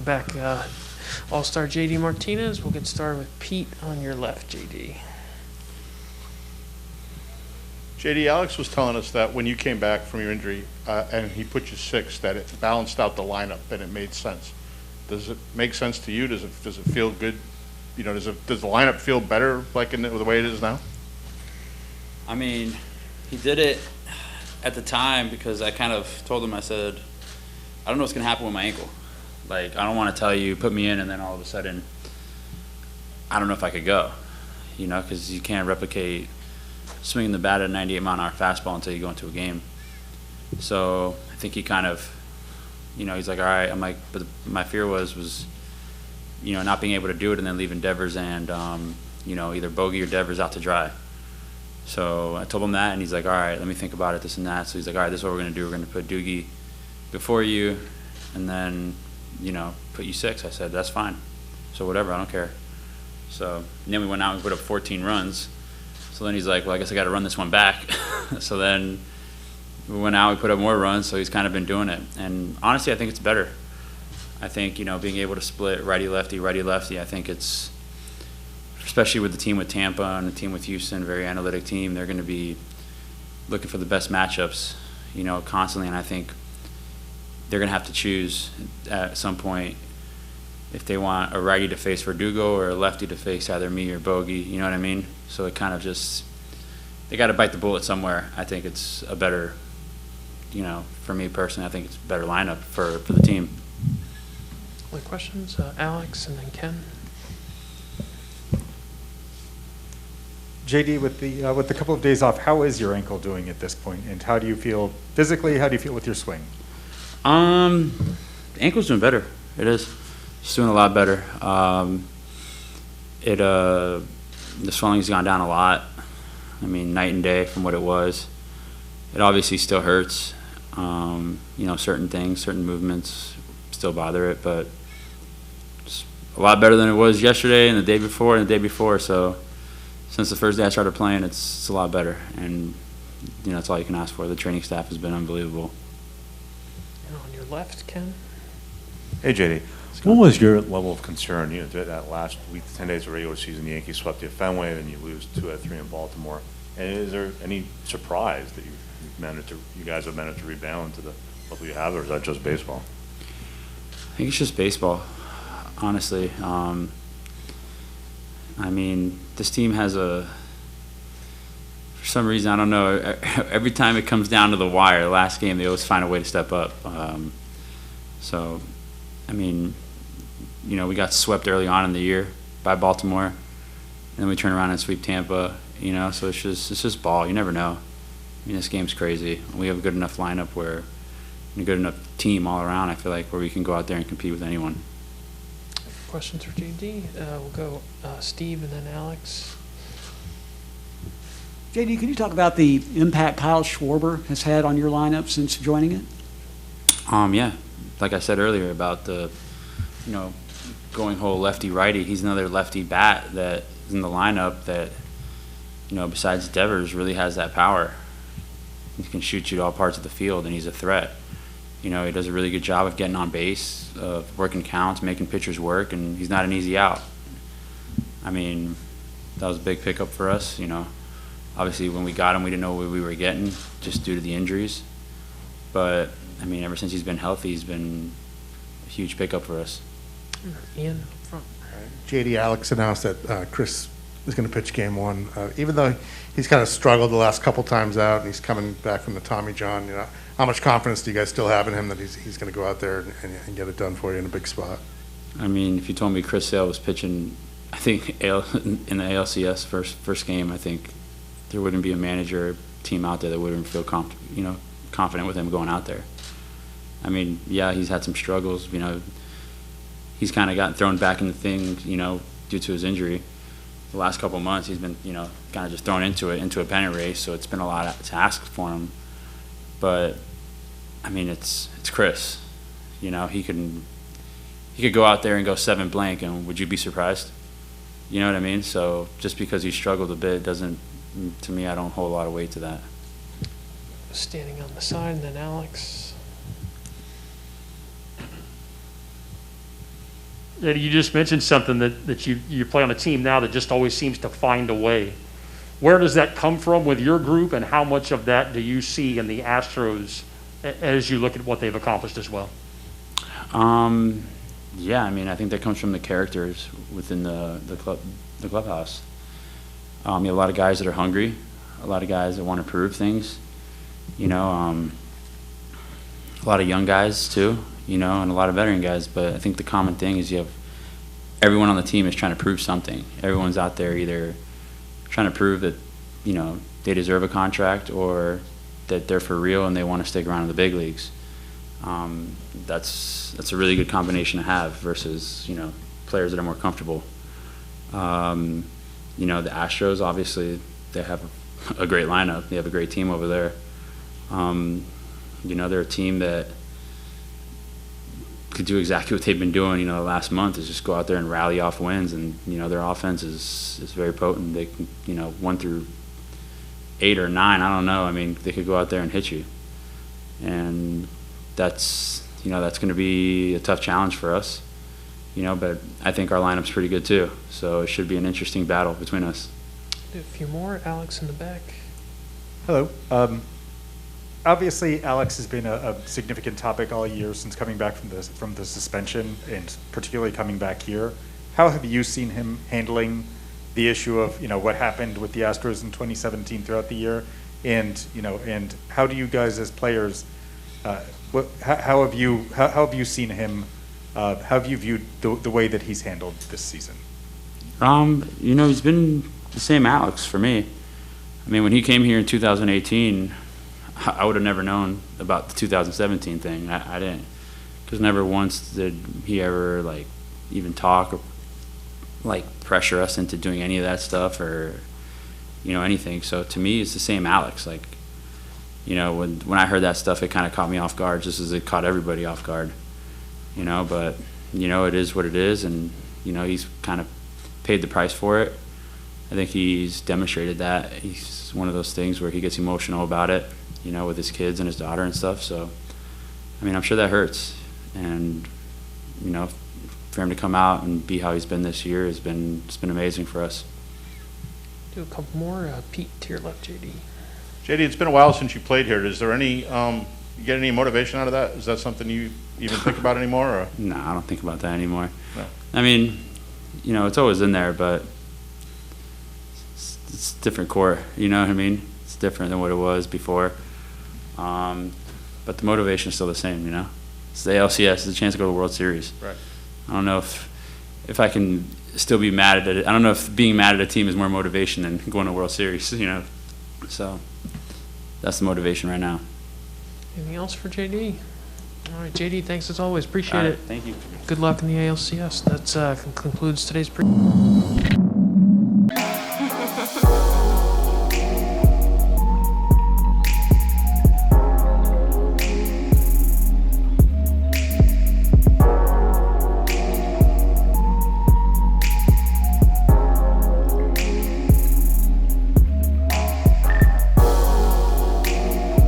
back All-Star JD Martinez. We'll get started with Pete on your left, JD. JD, Alex was telling us that when you came back from your injury and he put you 6, that it balanced out the lineup and it made sense. Does it make sense to you? Does it feel good? You know, does the lineup feel better like in the way it is now? I mean, he did it at the time because I kind of told him, I said, I don't know what's going to happen with my ankle. Like, I don't want to tell you, put me in, and then all of a sudden, I don't know if I could go, you know, because you can't replicate swinging the bat at a 98-mile-an-hour fastball until you go into a game. So I think he kind of, you know, he's like, all right. I'm like, but my fear was, you know, not being able to do it and then leaving Devers and, you know, either Bogey or Devers out to dry. So I told him that, and he's like, all right, let me think about it, this and that. So he's like, all right, this is what we're going to do. We're going to put Doogie before you and then, you know, put you 6. I said, that's fine. So whatever, I don't care. So and then we went out and put up 14 runs. So then he's like, well, I guess I got to run this one back. So then we went out, we put up more runs, so he's kind of been doing it. And honestly, I think it's better. I think, you know, being able to split righty-lefty, I think it's, especially with the team with Tampa and the team with Houston, very analytic team, they're going to be looking for the best matchups, you know, constantly. And I think they're going to have to choose at some point if they want a righty to face Verdugo or a lefty to face either me or Bogey, you know what I mean? So it kind of just, they got to bite the bullet somewhere. I think it's a better, you know, for me personally, I think it's a better lineup for the team. Other questions? Alex and then Ken. JD, with the couple of days off, how is your ankle doing at this point? And how do you feel physically? How do you feel with your swing? The ankle's doing better. It is. It's doing a lot better. The swelling's gone down a lot. I mean, night and day from what it was. It obviously still hurts. You know, certain things, certain movements still bother it, but it's a lot better than it was yesterday and the day before. So since the first day I started playing, it's a lot better. And, you know, that's all you can ask for. The training staff has been unbelievable. And on your left, Ken. Hey, JD. What was your level of concern? You know, that last week, 10 days of regular season, the Yankees swept you at Fenway, then you lose 2 out of 3 in Baltimore. And is there any surprise that you guys have managed to rebound to the level you have, or is that just baseball? I think it's just baseball, honestly. I mean, this team has for some reason, I don't know, every time it comes down to the wire, the last game, they always find a way to step up. So, I mean, you know, we got swept early on in the year by Baltimore, and then we turn around and sweep Tampa, you know, so it's just ball. You never know. I mean, this game's crazy. We have a good enough lineup and a good enough team all around, I feel like, where we can go out there and compete with anyone. Questions for JD? We'll go Steve and then Alex. JD, can you talk about the impact Kyle Schwarber has had on your lineup since joining it? Yeah, like I said earlier about the, you know, going whole lefty-righty. He's another lefty bat that is in the lineup that, you know, besides Devers, really has that power. He can shoot you to all parts of the field, and he's a threat. You know, he does a really good job of getting on base, of working counts, making pitchers work, and he's not an easy out. I mean, that was a big pickup for us, you know. Obviously, when we got him, we didn't know what we were getting just due to the injuries. But, I mean, ever since he's been healthy, he's been a huge pickup for us. Ian, up front. JD, Alex announced that Chris is going to pitch game 1. Even though he's kind of struggled the last couple times out and he's coming back from the Tommy John, you know, how much confidence do you guys still have in him that he's going to go out there and get it done for you in a big spot? I mean, if you told me Chris Sale was pitching, I think in the ALCS first game, I think there wouldn't be a manager or team out there that wouldn't feel confident with him going out there. I mean, yeah, he's had some struggles. You know, he's kind of gotten thrown back into things, you know, due to his injury. The last couple of months, he's been, you know, kind of just thrown into a pennant race. So it's been a lot to ask for him. But I mean, it's Chris. You know, he could go out there and go 7 blank, and would you be surprised? You know what I mean? So just because he struggled a bit doesn't, to me, I don't hold a lot of weight to that. Standing on the side, and then Alex. And you just mentioned something that you play on a team now that just always seems to find a way. Where does that come from with your group, and how much of that do you see in the Astros as you look at what they've accomplished as well? Yeah, I mean, I think that comes from the characters within the clubhouse. You have a lot of guys that are hungry, a lot of guys that want to prove things, a lot of young guys too, and a lot of veteran guys. But I think the common thing is you have everyone on the team is trying to prove something. Everyone's out there either trying to prove that, they deserve a contract or that they're for real and they want to stick around in the big leagues. That's a really good combination to have versus, players that are more comfortable. The Astros, obviously, they have a great lineup. They have a great team over there. They're a team that could do exactly what they've been doing, the last month, is just go out there and rally off wins. And, their offense is very potent. They can, 1 through 8 or 9, I don't know. I mean, they could go out there and hit you. And that's going to be a tough challenge for us, but I think our lineup's pretty good too. So it should be an interesting battle between us. A few more. Alex in the back. Hello. Obviously, Alex has been a significant topic all year since coming back from the suspension, and particularly coming back here. How have you seen him handling the issue of what happened with the Astros in 2017 throughout the year, and and how do you guys as players, how have you seen him? How have you viewed the way that he's handled this season? He's been the same Alex for me. I mean, when he came here in 2018. I would have never known about the 2017 thing. I didn't, because never once did he ever even talk or pressure us into doing any of that stuff or anything. So to me, it's the same Alex. When I heard that stuff, it kind of caught me off guard, just as it caught everybody off guard. But it is what it is, and he's kind of paid the price for it. I think he's demonstrated that. He's one of those things where he gets emotional about it. With his kids and his daughter and stuff. So, I mean, I'm sure that hurts. And, for him to come out and be how he's been this year it's been amazing for us. Do a couple more. Pete, to your left, JD. JD, it's been a while since you played here. Is there any, you get any motivation out of that? Is that something you even think about anymore? Or? No, I don't think about that anymore. No. I mean, it's always in there, but it's different core. You know what I mean? It's different than what it was before. But the motivation is still the same, It's the ALCS, it's a chance to go to the World Series. Right. I don't know if I can still be mad at it. I don't know if being mad at a team is more motivation than going to the World Series, So that's the motivation right now. Anything else for JD? All right, JD, thanks as always. Appreciate All right, it. thank you. Good luck in the ALCS. That concludes today's